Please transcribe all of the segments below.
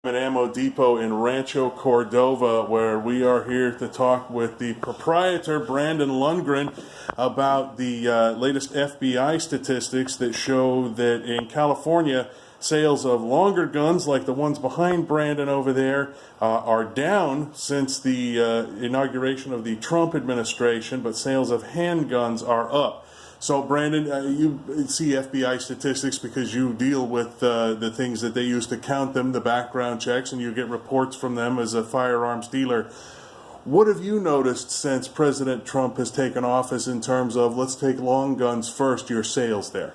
At Ammo Depot in Rancho, Cordova, where we are here to talk with the proprietor, Brandon Lundgren, about the latest FBI statistics that show that in California, sales of longer guns, like the ones behind Brandon over there, are down since the inauguration of the Trump administration, but sales of handguns are up. So, Brandon, you see FBI statistics because you deal with the things that they use to count them, the background checks, and you get reports from them as a firearms dealer. What have you noticed since President Trump has taken office in terms of, let's take long guns first, your sales there?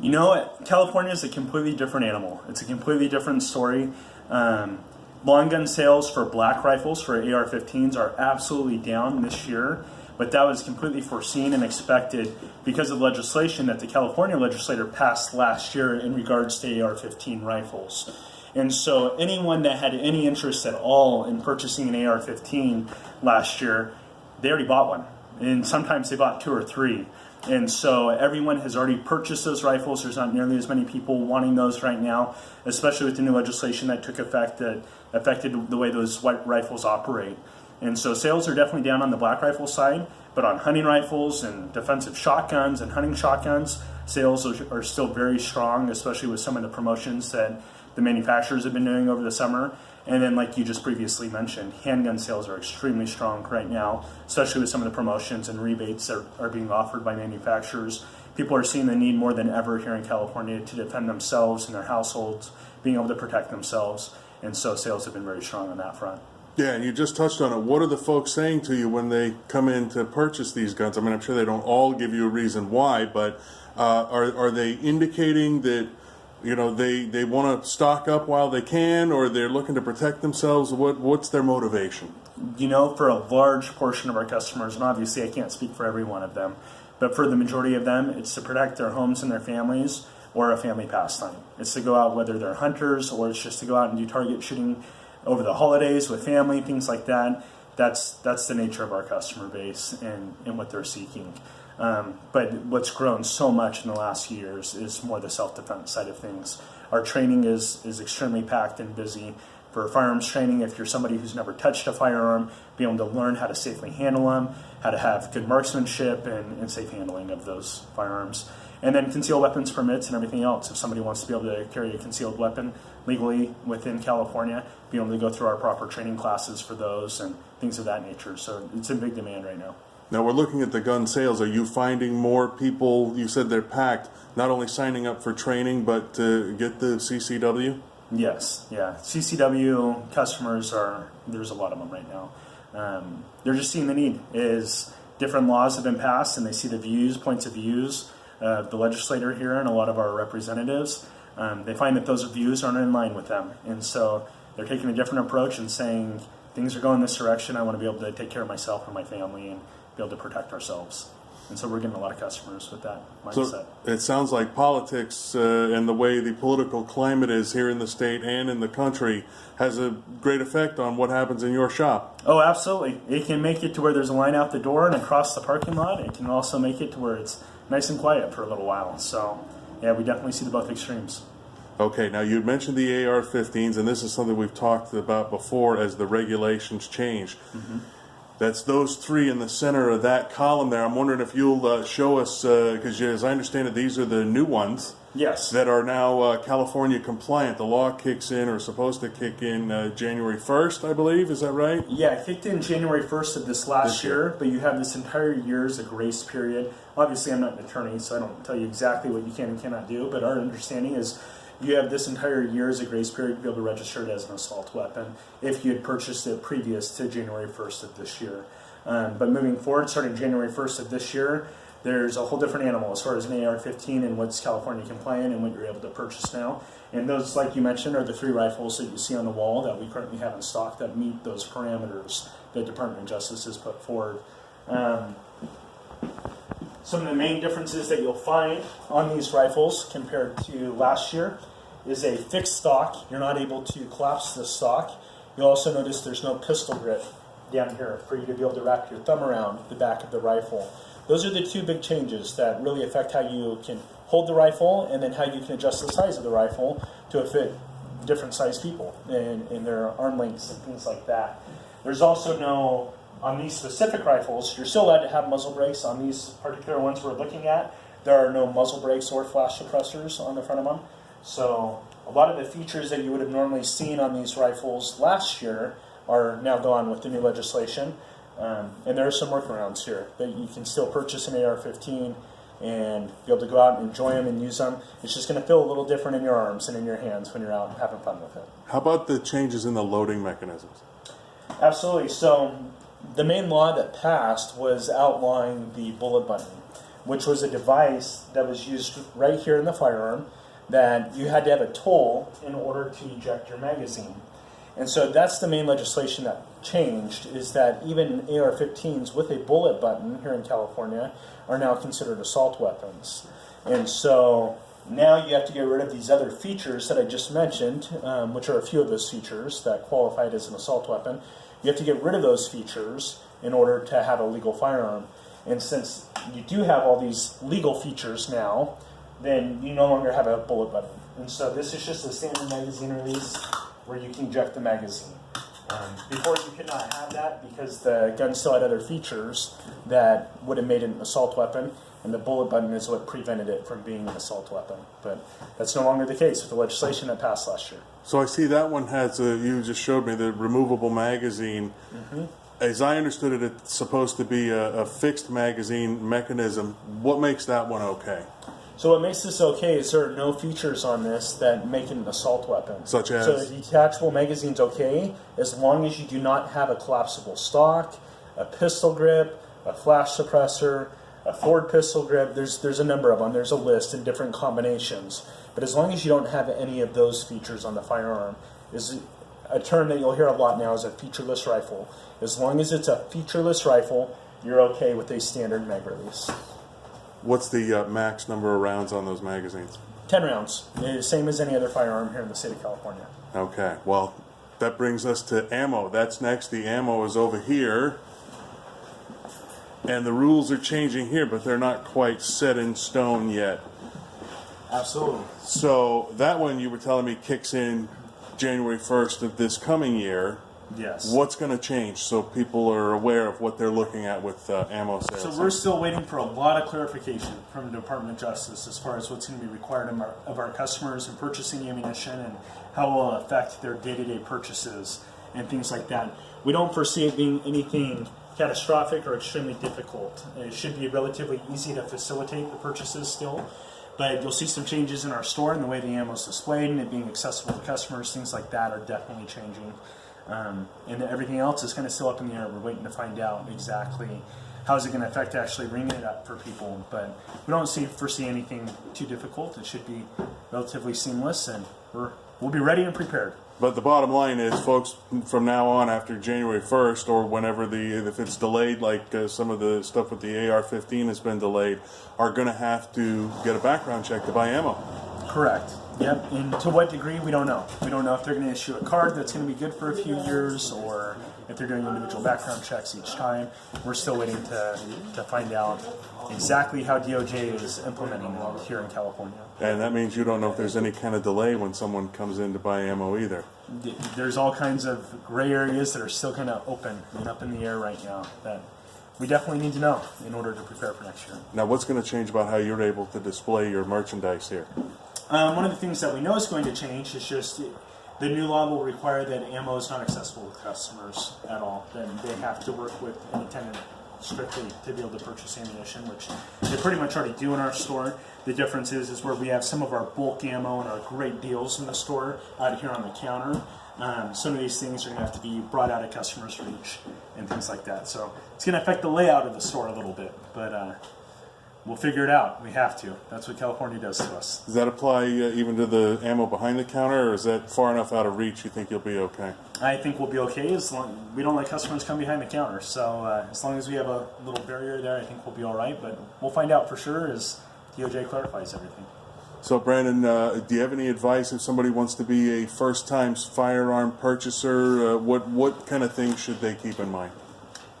You know what? California is a completely different animal. It's a completely different story. Long gun sales for black rifles, for AR-15s, are absolutely down this year. But that was completely foreseen and expected because of legislation that the California legislature passed last year in regards to AR-15 rifles. And so anyone that had any interest at all in purchasing an AR-15 last year, they already bought one. And sometimes they bought 2 or 3. And so everyone has already purchased those rifles. There's not nearly as many people wanting those right now, especially with the new legislation that took effect that affected the way those white rifles operate. And so sales are definitely down on the black rifle side, but on hunting rifles and defensive shotguns and hunting shotguns, sales are still very strong, especially with some of the promotions that the manufacturers have been doing over the summer. And then, like you just previously mentioned, handgun sales are extremely strong right now, especially with some of the promotions and rebates that are being offered by manufacturers. People are seeing the need more than ever here in California to defend themselves and their households, being able to protect themselves. And so sales have been very strong on that front. Yeah, and you just touched on it. What are the folks saying to you when they come in to purchase these guns? I mean, I'm sure they don't all give you a reason why, but are they indicating that, you know, they want to stock up while they can, or they're looking to protect themselves? What's their motivation? You know, for a large portion of our customers, and obviously I can't speak for every one of them, but for the majority of them, it's to protect their homes and their families, or a family pastime. It's to go out, whether they're hunters, or it's just to go out and do target shooting over the holidays with family, things like that. That's the nature of our customer base and what they're seeking. But what's grown so much in the last few years is more the self-defense side of things. Our training is extremely packed and busy. For firearms training, if you're somebody who's never touched a firearm, be able to learn how to safely handle them, how to have good marksmanship and safe handling of those firearms. And then concealed weapons permits and everything else. If somebody wants to be able to carry a concealed weapon legally within California, be able to go through our proper training classes for those and things of that nature. So it's in big demand right now. Now we're looking at the gun sales. Are you finding more people, you said they're packed, not only signing up for training, but to get the CCW? Yes, yeah. CCW customers there's a lot of them right now. They're just seeing the need. Different laws have been passed and they see the points of views of the legislator here and a lot of our representatives. They find that those views aren't in line with them. And so they're taking a different approach and saying, things are going this direction, I want to be able to take care of myself and my family and be able to protect ourselves. And so we're getting a lot of customers with that mindset. So it sounds like politics and the way the political climate is here in the state and in the country has a great effect on what happens in your shop. Oh, absolutely. It can make it to where there's a line out the door and across the parking lot. It can also make it to where it's nice and quiet for a little while. So, yeah, we definitely see the both extremes. Okay, now you mentioned the AR-15s, and this is something we've talked about before as the regulations change. Mm-hmm. That's those 3 in the center of that column there. I'm wondering if you'll show us, because as I understand it, these are the new ones. Yes. That are now California compliant. The law kicks in, or is supposed to kick in January 1st, I believe. Is that right? Yeah, it kicked in January 1st of this last year, but you have this entire year as a grace period. Obviously, I'm not an attorney, so I don't tell you exactly what you can and cannot do, but our understanding is you have this entire year as a grace period to be able to register it as an assault weapon if you had purchased it previous to January 1st of this year. But moving forward, starting January 1st of this year, there's a whole different animal as far as an AR-15 and what's California compliant and what you're able to purchase now. And those, like you mentioned, are the 3 rifles that you see on the wall that we currently have in stock that meet those parameters that Department of Justice has put forward. Some of the main differences that you'll find on these rifles compared to last year is a fixed stock. You're not able to collapse the stock. You'll also notice there's no pistol grip down here for you to be able to wrap your thumb around the back of the rifle. Those are the 2 big changes that really affect how you can hold the rifle and then how you can adjust the size of the rifle to fit different sized people and their arm lengths and things like that. There's also no, on these specific rifles, you're still allowed to have muzzle brakes. On these particular ones we're looking at, there are no muzzle brakes or flash suppressors on the front of them. So a lot of the features that you would have normally seen on these rifles last year are now gone with the new legislation. And there are some workarounds here that you can still purchase an AR-15 and be able to go out and enjoy them and use them. It's just going to feel a little different in your arms and in your hands when you're out having fun with it. How about the changes in the loading mechanisms? Absolutely. So the main law that passed was outlawing the bullet button, which was a device that was used right here in the firearm that you had to have a toll in order to eject your magazine. And so that's the main legislation that changed, is that even AR-15s with a bullet button here in California are now considered assault weapons. And so now you have to get rid of these other features that I just mentioned, which are a few of those features that qualified as an assault weapon. You have to get rid of those features in order to have a legal firearm. And since you do have all these legal features now, then you no longer have a bullet button. And so this is just a standard magazine release where you can eject the magazine. Before you could not have that because the gun still had other features that would have made it an assault weapon, and the bullet button is what prevented it from being an assault weapon. But that's no longer the case with the legislation that passed last year. So I see that one has, you just showed me, the removable magazine. Mm-hmm. As I understood it, it's supposed to be a fixed magazine mechanism. What makes that one okay? So what makes this okay is there are no features on this that make it an assault weapon. Such as? So the detachable magazine's okay as long as you do not have a collapsible stock, a pistol grip, a flash suppressor, a forward pistol grip. There's a number of them. There's a list in different combinations. But as long as you don't have any of those features on the firearm, is a term that you'll hear a lot now is a featureless rifle. As long as it's a featureless rifle, you're okay with a standard mag release. What's the max number of rounds on those magazines? 10 rounds. Same as any other firearm here in the state of California. Okay, well, that brings us to ammo. That's next. The ammo is over here. And the rules are changing here, but they're not quite set in stone yet. Absolutely. So that one you were telling me kicks in January 1st of this coming year. Yes. What's going to change so people are aware of what they're looking at with ammo sales? So we're still waiting for a lot of clarification from the Department of Justice as far as what's going to be required of our customers in purchasing ammunition and how it will affect their day-to-day purchases and things like that. We don't foresee it being anything catastrophic or extremely difficult. It should be relatively easy to facilitate the purchases still. But you'll see some changes in our store and the way the ammo is displayed and it being accessible to customers. Things like that are definitely changing. And everything else is kind of still up in the air. We're waiting to find out exactly how is it going to affect actually ringing it up for people. But we don't foresee anything too difficult. It should be relatively seamless, and we'll be ready and prepared. But the bottom line is, folks, from now on, after January 1st, or whenever if it's delayed, like some of the stuff with the AR-15 has been delayed, are going to have to get a background check to buy ammo. Correct. Yep. And to what degree, we don't know. We don't know if they're going to issue a card that's going to be good for a few years, or if they're doing individual background checks each time. We're still waiting to find out exactly how DOJ is implementing it here in California. And that means you don't know if there's any kind of delay when someone comes in to buy ammo either. There's all kinds of gray areas that are still kind of open and up in the air right now that we definitely need to know in order to prepare for next year. Now, what's going to change about how you're able to display your merchandise here? One of the things that we know is going to change is just the new law will require that ammo is not accessible to customers at all. Then they have to work with an attendant strictly to be able to purchase ammunition, which they pretty much already do in our store. The difference is where we have some of our bulk ammo and our great deals in the store out here on the counter. Some of these things are going to have to be brought out of customers' reach and things like that. So it's going to affect the layout of the store a little bit, but we'll figure it out. We have to. That's what California does to us. Does that apply even to the ammo behind the counter, or is that far enough out of reach you think you'll be okay? I think we'll be okay as long we don't let customers come behind the counter. So as long as we have a little barrier there, I think we'll be all right. But we'll find out for sure as DOJ clarifies everything. So, Brandon, do you have any advice if somebody wants to be a first-time firearm purchaser? What kind of things should they keep in mind?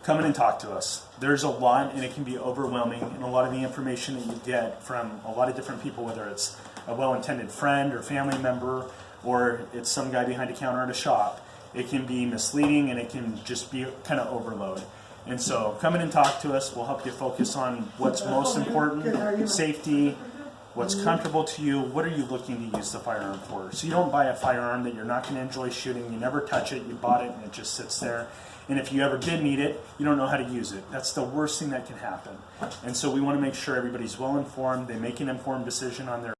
Come in and talk to us. There's a lot, and it can be overwhelming, and a lot of the information that you get from a lot of different people, whether it's a well-intended friend or family member or it's some guy behind a counter at a shop, it can be misleading and it can just be kind of overload. And so come in and talk to us. We'll help you focus on what's most important, safety, what's comfortable to you, what are you looking to use the firearm for. So you don't buy a firearm that you're not going to enjoy shooting, you never touch it, you bought it and it just sits there. And if you ever did need it, you don't know how to use it. That's the worst thing that can happen. And so we want to make sure everybody's well informed, they make an informed decision on their